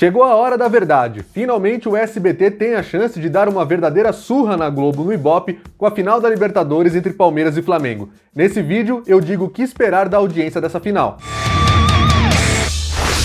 Chegou a hora da verdade. Finalmente o SBT tem a chance de dar uma verdadeira surra na Globo no Ibope com a final da Libertadores entre Palmeiras e Flamengo. Nesse vídeo eu digo o que esperar da audiência dessa final.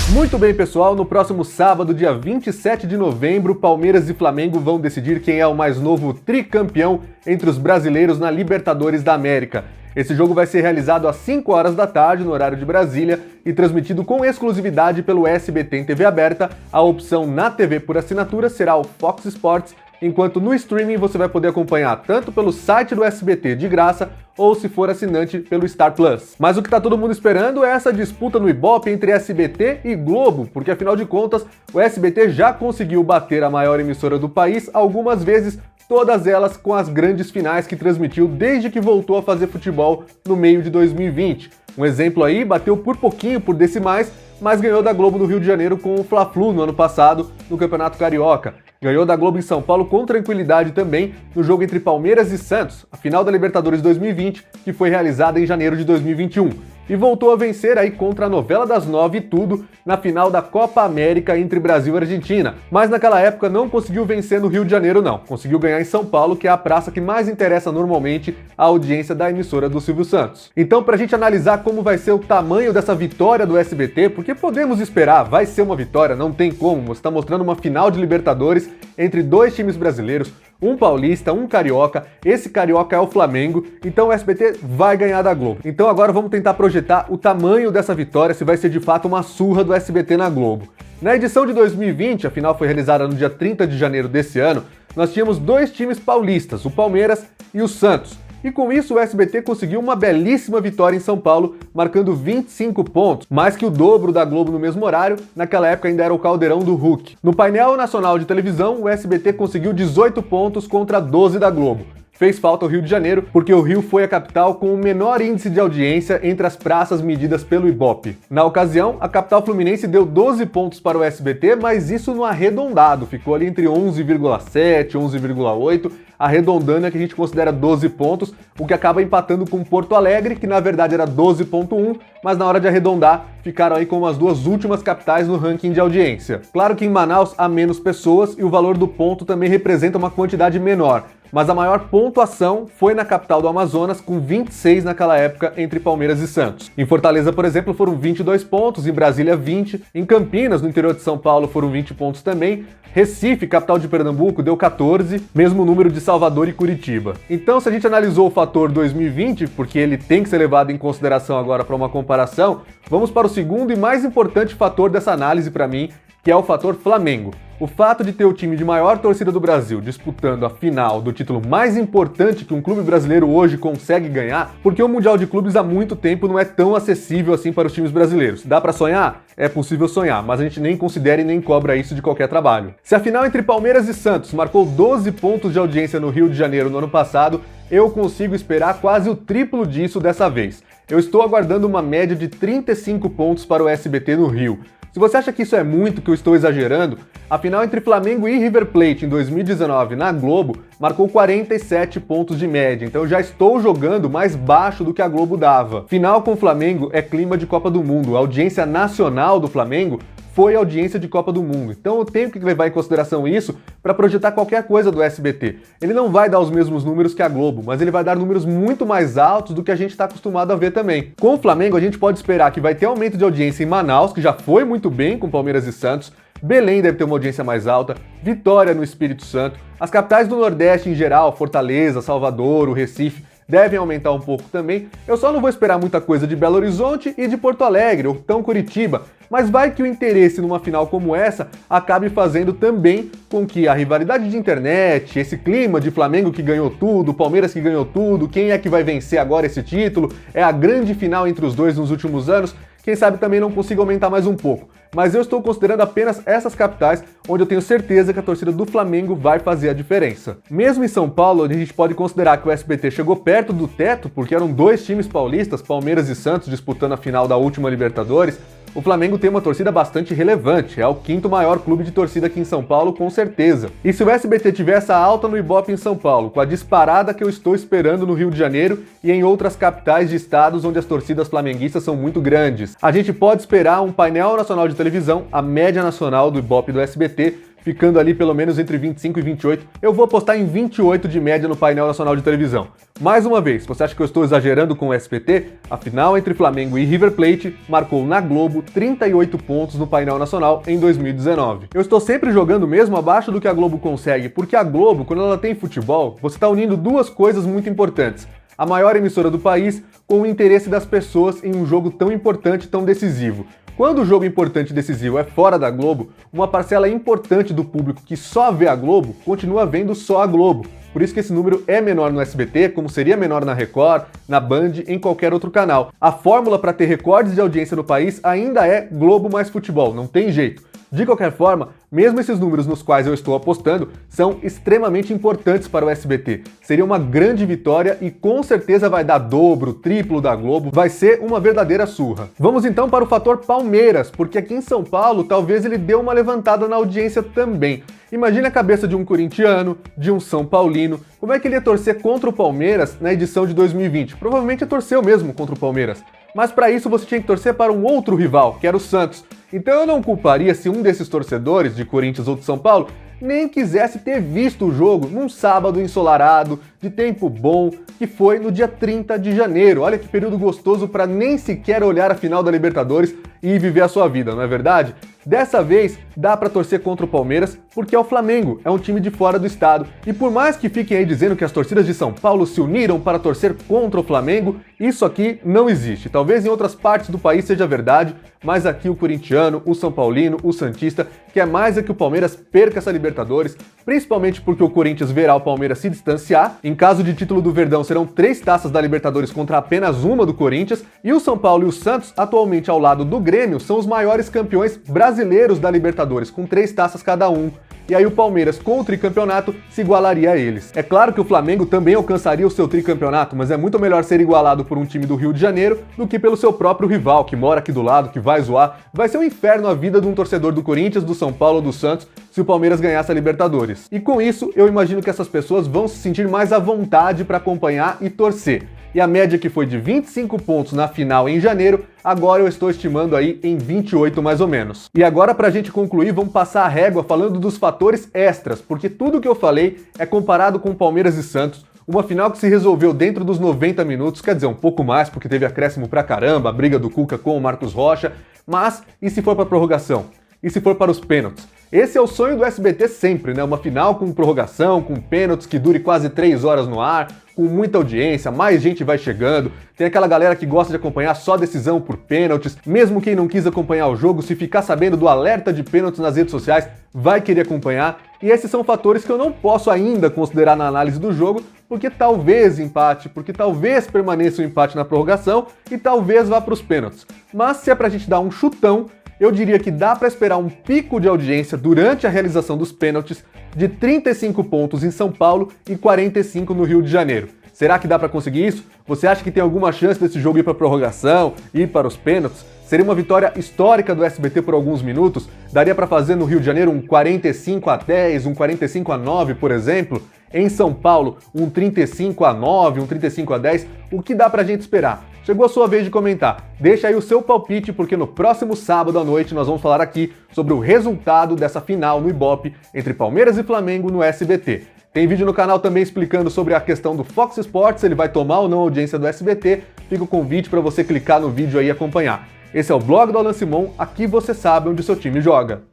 Muito bem, pessoal, no próximo sábado, dia 27 de novembro, Palmeiras e Flamengo vão decidir quem é o mais novo tricampeão entre os brasileiros na Libertadores da América. Esse jogo vai ser realizado às 5 horas da tarde, no horário de Brasília, e transmitido com exclusividade pelo SBT em TV aberta. A opção na TV por assinatura será o Fox Sports, enquanto no streaming você vai poder acompanhar tanto pelo site do SBT de graça, ou se for assinante pelo Star Plus. Mas o que tá todo mundo esperando é essa disputa no Ibope entre SBT e Globo, porque afinal de contas, o SBT já conseguiu bater a maior emissora do país algumas vezes, todas elas com as grandes finais que transmitiu desde que voltou a fazer futebol no meio de 2020. Um exemplo aí, bateu por pouquinho, por decimais, mas ganhou da Globo no Rio de Janeiro com o Fla-Flu no ano passado, no Campeonato Carioca. Ganhou da Globo em São Paulo com tranquilidade também no jogo entre Palmeiras e Santos, a final da Libertadores 2020, que foi realizada em janeiro de 2021. E voltou a vencer aí contra a novela das 9 e tudo na final da Copa América entre Brasil e Argentina. Mas naquela época não conseguiu vencer no Rio de Janeiro não, conseguiu ganhar em São Paulo, que é a praça que mais interessa normalmente a audiência da emissora do Silvio Santos. Então, pra gente analisar como vai ser o tamanho dessa vitória do SBT, porque podemos esperar, vai ser uma vitória, não tem como, você tá mostrando uma final de Libertadores entre dois times brasileiros, um paulista, um carioca, esse carioca é o Flamengo, então o SBT vai ganhar da Globo. Então agora vamos tentar projetar o tamanho dessa vitória, se vai ser de fato uma surra do SBT na Globo. Na edição de 2020, a final foi realizada no dia 30 de janeiro desse ano, nós tínhamos dois times paulistas, o Palmeiras e o Santos. E com isso o SBT conseguiu uma belíssima vitória em São Paulo, marcando 25 pontos, mais que o dobro da Globo no mesmo horário, naquela época ainda era o caldeirão do Hulk. No painel nacional de televisão, o SBT conseguiu 18 pontos contra 12 da Globo. Fez falta o Rio de Janeiro, porque o Rio foi a capital com o menor índice de audiência entre as praças medidas pelo Ibope. Na ocasião, a capital fluminense deu 12 pontos para o SBT, mas isso no arredondado, ficou ali entre 11,7 e 11,8, arredondando é que a gente considera 12 pontos, o que acaba empatando com Porto Alegre, que na verdade era 12,1, mas na hora de arredondar, ficaram aí como as duas últimas capitais no ranking de audiência. Claro que em Manaus há menos pessoas e o valor do ponto também representa uma quantidade menor, mas a maior pontuação foi na capital do Amazonas, com 26 naquela época entre Palmeiras e Santos. Em Fortaleza, por exemplo, foram 22 pontos, em Brasília 20, em Campinas, no interior de São Paulo, foram 20 pontos também, Recife, capital de Pernambuco, deu 14, mesmo número de Salvador e Curitiba. Então, se a gente analisou o fator 2020, porque ele tem que ser levado em consideração agora para uma comparação, vamos para o segundo e mais importante fator dessa análise para mim, que é o fator Flamengo. O fato de ter o time de maior torcida do Brasil disputando a final do título mais importante que um clube brasileiro hoje consegue ganhar, porque o Mundial de Clubes há muito tempo não é tão acessível assim para os times brasileiros. Dá para sonhar? É possível sonhar, mas a gente nem considera e nem cobra isso de qualquer trabalho. Se a final entre Palmeiras e Santos marcou 12 pontos de audiência no Rio de Janeiro no ano passado, eu consigo esperar quase o triplo disso dessa vez. Eu estou aguardando uma média de 35 pontos para o SBT no Rio. Se você acha que isso é muito, que eu estou exagerando, a final entre Flamengo e River Plate em 2019 na Globo marcou 47 pontos de média, então eu já estou jogando mais baixo do que a Globo dava. Final com o Flamengo é clima de Copa do Mundo, a audiência nacional do Flamengo foi a audiência de Copa do Mundo. Então eu tenho que levar em consideração isso para projetar qualquer coisa do SBT. Ele não vai dar os mesmos números que a Globo, mas ele vai dar números muito mais altos do que a gente está acostumado a ver também. Com o Flamengo, a gente pode esperar que vai ter aumento de audiência em Manaus, que já foi muito bem com Palmeiras e Santos, Belém deve ter uma audiência mais alta, Vitória no Espírito Santo, as capitais do Nordeste em geral, Fortaleza, Salvador, o Recife, devem aumentar um pouco também. Eu só não vou esperar muita coisa de Belo Horizonte e de Porto Alegre, ou então Curitiba, mas vai que o interesse numa final como essa acabe fazendo também com que a rivalidade de internet, esse clima de Flamengo que ganhou tudo, Palmeiras que ganhou tudo, quem é que vai vencer agora esse título, é a grande final entre os dois nos últimos anos, quem sabe também não consiga aumentar mais um pouco. Mas eu estou considerando apenas essas capitais, onde eu tenho certeza que a torcida do Flamengo vai fazer a diferença. Mesmo em São Paulo, onde a gente pode considerar que o SBT chegou perto do teto, porque eram dois times paulistas, Palmeiras e Santos, disputando a final da última Libertadores, O Flamengo tem uma torcida bastante relevante, é o quinto maior clube de torcida aqui em São Paulo, com certeza. E se o SBT tiver essa alta no Ibope em São Paulo, com a disparada que eu estou esperando no Rio de Janeiro e em outras capitais de estados onde as torcidas flamenguistas são muito grandes, a gente pode esperar um painel nacional de televisão, a média nacional do Ibope do SBT, ficando ali pelo menos entre 25 e 28. Eu vou apostar em 28 de média no painel nacional de televisão. Mais uma vez, você acha que eu estou exagerando com o SBT? A final entre Flamengo e River Plate marcou na Globo 38 pontos no painel nacional em 2019. Eu estou sempre jogando mesmo abaixo do que a Globo consegue, porque a Globo, quando ela tem futebol, você está unindo duas coisas muito importantes. A maior emissora do país com o interesse das pessoas em um jogo tão importante, tão decisivo. Quando o jogo importante e decisivo é fora da Globo, uma parcela importante do público que só vê a Globo continua vendo só a Globo. Por isso que esse número é menor no SBT, como seria menor na Record, na Band, em qualquer outro canal. A fórmula para ter recordes de audiência no país ainda é Globo mais futebol, não tem jeito. De qualquer forma, mesmo esses números nos quais eu estou apostando são extremamente importantes para o SBT. Seria uma grande vitória e com certeza vai dar dobro, triplo da Globo, vai ser uma verdadeira surra. Vamos então para o fator Palmeiras, porque aqui em São Paulo talvez ele dê uma levantada na audiência também. Imagine a cabeça de um corintiano, de um São Paulino, como é que ele ia torcer contra o Palmeiras na edição de 2020? Provavelmente torceu mesmo contra o Palmeiras. Mas para isso você tinha que torcer para um outro rival, que era o Santos. Então eu não culparia se um desses torcedores, de Corinthians ou de São Paulo, nem quisesse ter visto o jogo num sábado ensolarado, de tempo bom, que foi no dia 30 de janeiro. Olha que período gostoso para nem sequer olhar a final da Libertadores e viver a sua vida, não é verdade? Dessa vez, dá pra torcer contra o Palmeiras porque é o Flamengo, é um time de fora do estado. E por mais que fiquem aí dizendo que as torcidas de São Paulo se uniram para torcer contra o Flamengo, isso aqui não existe. Talvez em outras partes do país seja verdade, mas aqui o corintiano, o São Paulino, o santista, quer mais é que o Palmeiras perca essa Libertadores, principalmente porque o Corinthians verá o Palmeiras se distanciar. Em caso de título do Verdão, serão 3 taças da Libertadores contra apenas uma do Corinthians, e o São Paulo e o Santos, atualmente ao lado do Grêmio, são os maiores campeões brasileiros da Libertadores, com 3 taças cada um. E aí o Palmeiras, com o tricampeonato, se igualaria a eles. É claro que o Flamengo também alcançaria o seu tricampeonato, mas é muito melhor ser igualado por um time do Rio de Janeiro do que pelo seu próprio rival, que mora aqui do lado, que vai zoar. Vai ser um inferno a vida de um torcedor do Corinthians, do São Paulo ou do Santos se o Palmeiras ganhasse a Libertadores. E com isso, eu imagino que essas pessoas vão se sentir mais à vontade para acompanhar e torcer. E a média que foi de 25 pontos na final em janeiro, agora eu estou estimando aí em 28 mais ou menos. E agora, pra gente concluir, vamos passar a régua falando dos fatores extras, porque tudo que eu falei é comparado com Palmeiras e Santos, uma final que se resolveu dentro dos 90 minutos, quer dizer, um pouco mais, porque teve acréscimo pra caramba, a briga do Cuca com o Marcos Rocha, mas e se for pra prorrogação? E se for para os pênaltis? Esse é o sonho do SBT sempre, né? Uma final com prorrogação, com pênaltis que dure quase 3 horas no ar, com muita audiência, mais gente vai chegando, tem aquela galera que gosta de acompanhar só decisão por pênaltis, mesmo quem não quis acompanhar o jogo, se ficar sabendo do alerta de pênaltis nas redes sociais, vai querer acompanhar, e esses são fatores que eu não posso ainda considerar na análise do jogo, porque talvez empate, porque talvez permaneça o empate na prorrogação e talvez vá para os pênaltis. Mas se é pra gente dar um chutão, eu diria que dá para esperar um pico de audiência durante a realização dos pênaltis de 35 pontos em São Paulo e 45 no Rio de Janeiro. Será que dá para conseguir isso? Você acha que tem alguma chance desse jogo ir para prorrogação, ir para os pênaltis? Seria uma vitória histórica do SBT por alguns minutos? Daria para fazer no Rio de Janeiro um 45-10, um 45-9, por exemplo? Em São Paulo, um 35-9, um 35-10? O que dá pra gente esperar? Chegou a sua vez de comentar. Deixa aí o seu palpite, porque no próximo sábado à noite nós vamos falar aqui sobre o resultado dessa final no Ibope entre Palmeiras e Flamengo no SBT. Tem vídeo no canal também explicando sobre a questão do Fox Sports, ele vai tomar ou não a audiência do SBT. Fica o convite para você clicar no vídeo aí e acompanhar. Esse é o blog do Alan Simon, aqui você sabe onde seu time joga.